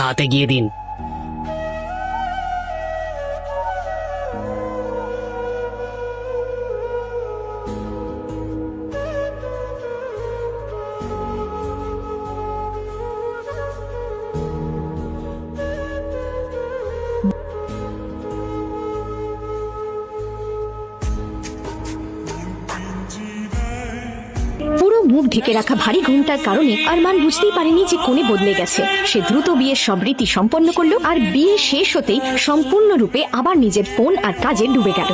হাতে গিয়ে দিন। পুরো মুখ ঢেকে রাখা ভারী ঘুমটার কারণে আরমান বুঝতেই পারেনি যে কোণে বদলে গেছে। সে দ্রুত বিয়ের সব রীতি সম্পন্ন করলো আর বিয়ে শেষ হতেই সম্পূর্ণরূপে আবার নিজের ফোন আর কাজে ডুবে গেল।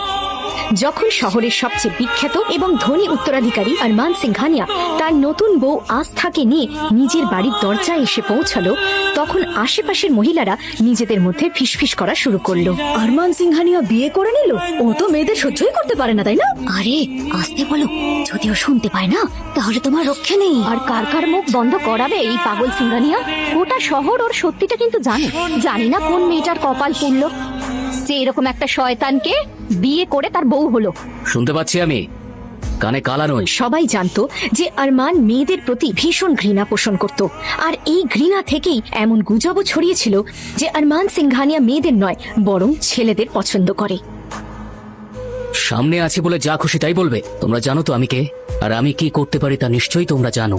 যখন শহরের সবচেয়ে বিখ্যাত এবং ধনী উত্তরাধিকারী আরমান সিংঘানিয়া তার নতুন বউ আস্থাকে নিয়ে নিজের বাড়ির দরজায় এসে পৌঁছালো, তখন আশেপাশের মহিলারা নিজেদের মধ্যে ফিসফিস করা শুরু করলো। আরমান সিংঘানিয়া বিয়ে করে নিল? ও তো মেয়েদের সহ্যই করতে পারে না, তাই না? আরে আস্তে বলো, যদিও শুনতে পায় না তাহলে তোমার রক্ষে নেই। আর কার কার মুখ বন্ধ করাবে এই পাগল সিংঘানিয়া? গোটা শহর ওর সত্যিটা কিন্তু জানে। জানি না কোন মেয়েটার কপাল পুড়লো যে এরকম একটা শয়তানকে বিয়ে করে তার বউ হলো। শুনতে পাচ্ছি আমি, কানে কালা নই। সবাই জানতো যে আরমান মেয়েদের প্রতি ভীষণ ঘৃণা পোষণ করত, আর এই ঘৃণা থেকেই এমন গুজবও ছড়িয়েছিল যে আরমান সিংঘানিয়া মেয়েদের নয় বরং ছেলেদের পছন্দ করে। সামনে আছে বলে যা খুশি তাই বলবে। তোমরা জানো তো আমি কে, আর আমি কি করতে পারি তা নিশ্চয়ই তোমরা জানো।